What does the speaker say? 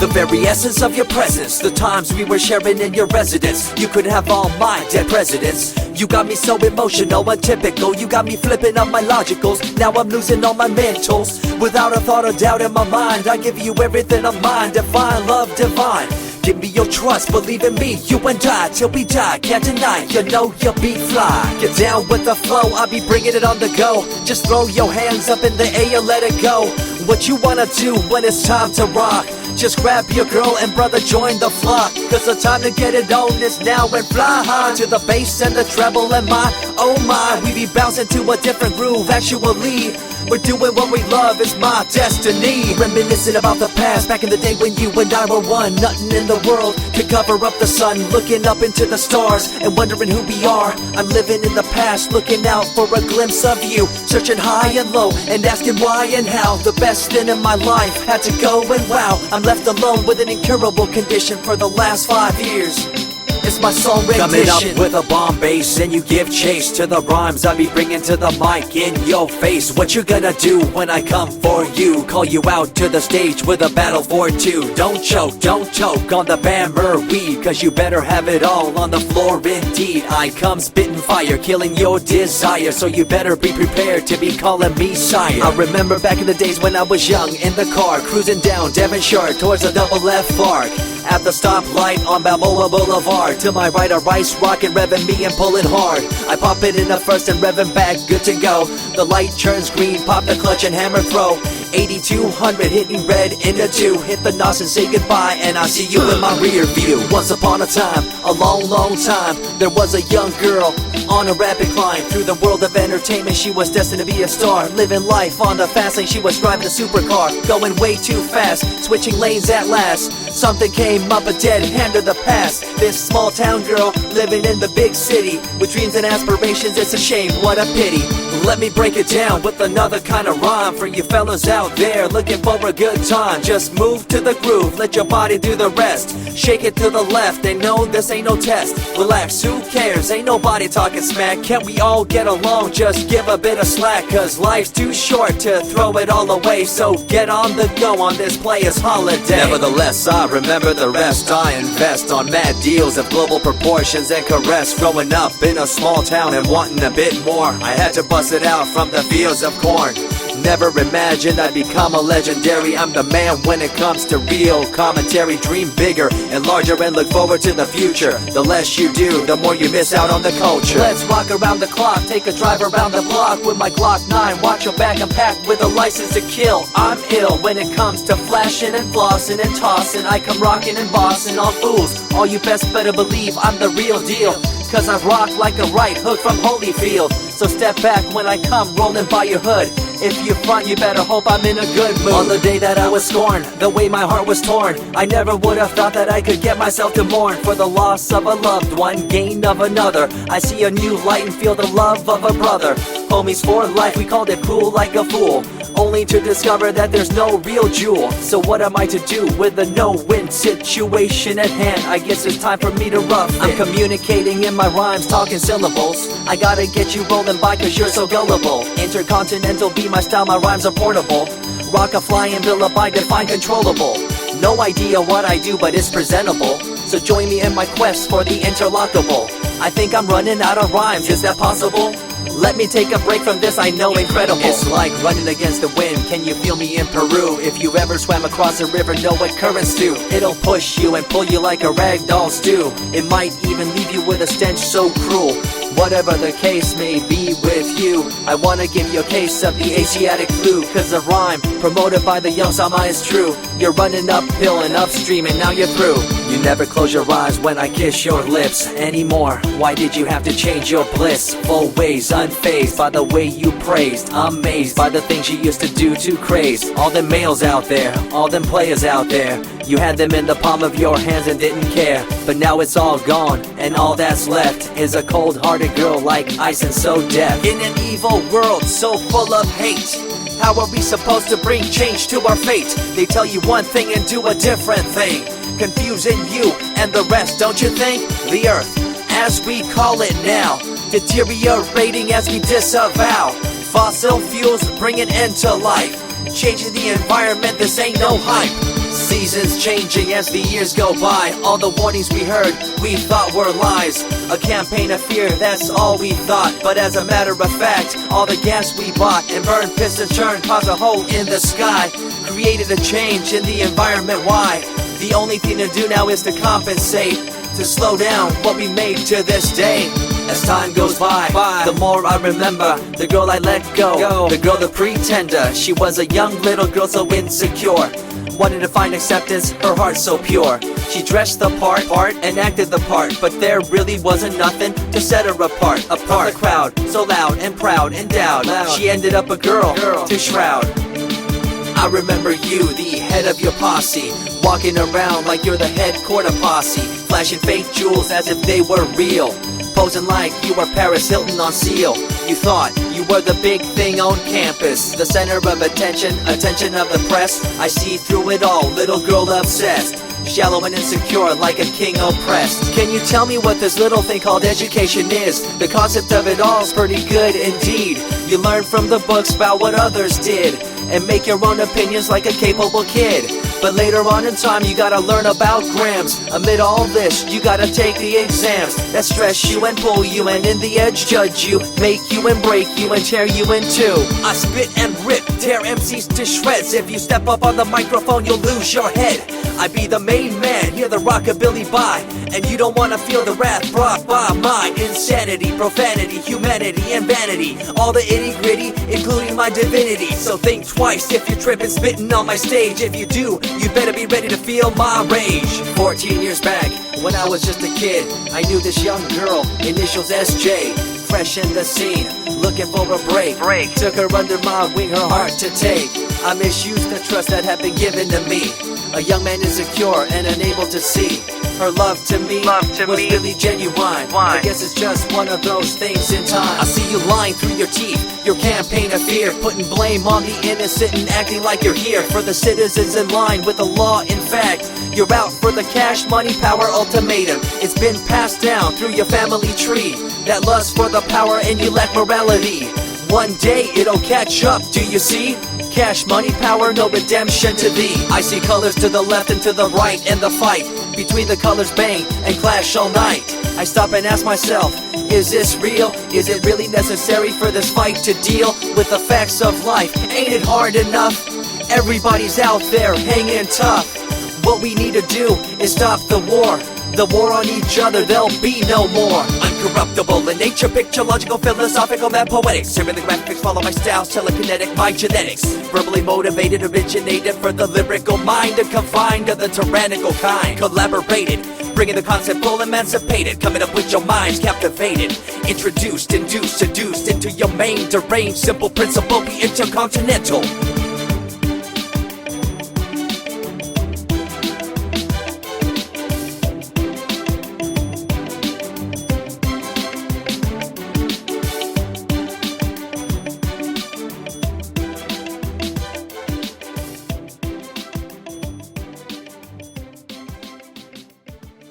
The very essence of your presence, the times we were sharing in your residence. You could have all my dead presidents. You got me so emotional, untypical. You got me flipping up my logicals. Now I'm losing all my mentals. Without a thought or doubt in my mind, I give you everything of mine. Divine love, divine. Give me your trust, believe in me, you and I, till we die, can't deny, you know you'll be fly. Get down with the flow, I'll be bringing it on the go. Just throw your hands up in the air, let it go. What you wanna do when it's time to rock? Just grab your girl and brother, join the flock. Cause the time to get it on is now and fly high. To the bass and the treble and my, oh my. We be bouncing to a different groove, actually. We're doing what we love, it's my destiny. Reminiscing about the past, back in the day when you and I were one. Nothing in the world could cover up the sun. Looking up into the stars and wondering who we are. I'm living in the past, looking out for a glimpse of you. Searching high and low and asking why and how. The best thing in my life had to go and wow. I'm left alone with an incurable condition for the last 5 years. It's my song rendition. Coming up with a bomb bass and you give chase to the rhymes I be bringing to the mic in your face. What you gonna do when I come for you? Call you out to the stage with a battle for two. Don't choke on the bammer weed, cause you better have it all on the floor indeed. I come spitting fire, killing your desire, so you better be prepared to be calling me sire. I remember back in the days when I was young, in the car, cruising down Devonshire towards the double F arc. At the stoplight on Balboa Boulevard, to my right a rice rocket revving me and pulling hard. I pop it in the first and revving back, good to go. The light turns green, pop the clutch and hammer throw. 8200 hitting red in the 2. Hit the nos and say goodbye, and I see you in my rear view. Once upon a time, a long time, there was a young girl on a rapid climb through the world of entertainment. She was destined to be a star, living life on the fast lane. She was driving a supercar, going way too fast, switching lanes at last. Something came up, a dead hand of the past. This small town girl living in the big city with dreams and aspirations. It's a shame, what a pity. Let me break it down with another kind of rhyme for you fellas out there looking for a good time. Just move to the groove, let your body do the rest. Shake it to the left, they know this ain't no test. Relax, who cares, ain't nobody talking smack. Can't we all get along, just give a bit of slack. Cause life's too short to throw it all away, so get on the go on this player's holiday. Nevertheless, I remember the rest. I invest on mad deals of global proportions and caress. Growing up in a small town and wanting a bit more, I had to bust it out from the fields of corn. Never imagined I'd become a legendary. I'm the man when it comes to real commentary. Dream bigger and larger and look forward to the future. The less you do, the more you miss out on the culture. Let's rock around the clock, take a drive around the block with my Glock 9. Watch your back, I'm packed with a license to kill. I'm ill when it comes to flashing and flossing and tossing. I come rocking and bossing on fools. All you best better believe I'm the real deal, cause I rock like a right hook from Holyfield. So step back when I come rolling by your hood. If you front, you better hope I'm in a good mood. On the day that I was scorned, the way my heart was torn, I never would have thought that I could get myself to mourn for the loss of a loved one, gain of another. I see a new light and feel the love of a brother. Homies for life, we called it cool like a fool, only to discover that there's no real jewel. So what am I to do with a no-win situation at hand? I guess it's time for me to rough it. I'm communicating in my rhymes, talking syllables. I gotta get you rolling by cause you're so gullible. Intercontinental be my style, my rhymes are portable. Rock a flying villa by define controllable. No idea what I do, but it's presentable. So join me in my quest for the interlockable. I think I'm running out of rhymes, is that possible? Let me take a break from this, I know incredible. It's like running against the wind, can you feel me in Peru? If you ever swam across a river, know what currents do. It'll push you and pull you like a ragdoll stew. It might even leave you with a stench so cruel. Whatever the case may be with you, I wanna give you a case of the Asiatic flu. Cause the rhyme promoted by the young Sama is true. You're running uphill and upstream and now you're through. You never close your eyes when I kiss your lips anymore. Why did you have to change your bliss? Full ways, unfazed by the way you praised. Amazed by the things you used to do to craze. All them males out there, all them players out there, you had them in the palm of your hands and didn't care. But now it's all gone, and all that's left is a cold-hearted girl like ice and so deaf. In an evil world so full of hate, how are we supposed to bring change to our fate? They tell you one thing and do a different thing, confusing you and the rest, don't you think? The earth, as we call it now, deteriorating as we disavow. Fossil fuels bring an end to life, changing the environment, this ain't no hype. Seasons changing as the years go by. All the warnings we heard, we thought were lies. A campaign of fear, that's all we thought. But as a matter of fact, all the gas we bought and burned, pissed and churned caused a hole in the sky. Created a change in the environment, why? The only thing to do now is to compensate, to slow down what we made to this day. As time goes by, the more I remember the girl I let go, the girl, the pretender. She was a young little girl so insecure, wanted to find acceptance, her heart so pure. She dressed the part and acted the part, but there really wasn't nothing to set her apart from the crowd, so loud and proud, endowed. She ended up a girl to shroud. I remember you, the head of your posse, walking around like you're the head quarter posse, flashing fake jewels as if they were real, posing like you were Paris Hilton on seal. You thought you were the big thing on campus, the center of attention of the press. I see through it all, little girl obsessed, shallow and insecure like a king oppressed. Can you tell me what this little thing called education is? The concept of it all's pretty good indeed. You learn from the books about what others did and make your own opinions like a capable kid. But later on in time you gotta learn about grams. Amid all this you gotta take the exams that stress you and pull you, and in the edge judge you, make you and break you and tear you in two. I spit and rip, tear MCs to shreds. If you step up on the microphone you'll lose your head. I be the main man, hear the rockabilly by, and you don't wanna feel the wrath brought by my insanity, profanity, humanity, and vanity. All the itty gritty, including my divinity. So think twice if you're tripping, spitting on my stage. If you do, you better be ready to feel my rage. 14 years back, when I was just a kid, I knew this young girl, initials SJ, fresh in the scene, looking for a break. Took her under my wing, her heart to take. I misused the trust that had been given to me. A young man insecure and unable to see her love to me was really genuine. I guess it's just one of those things in time. I see you lying through your teeth, your campaign of fear, putting blame on the innocent and acting like you're here for the citizens in line with the law. In fact, you're out for the cash, money, power ultimatum. It's been passed down through your family tree, that lust for the power and you lack morality. One day it'll catch up, do you see? Cash, money, power, no redemption to thee. I see colors to the left and to the right, and the fight between the colors bang and clash all night. I stop and ask myself, is this real? Is it really necessary for this fight to deal with the facts of life? Ain't it hard enough? Everybody's out there hanging tough. What we need to do is stop the war on each other, there'll be no more. Uncorruptible in nature, picture, logical, philosophical, mad poetic. Serving the graphics, follow my style, telekinetic, my genetics. Verbally motivated, originated for the lyrical mind, and confined to the tyrannical kind. Collaborated, bringing the concept full emancipated, coming up with your minds captivated. Introduced, induced, seduced into your main deranged, simple principle, be intercontinental.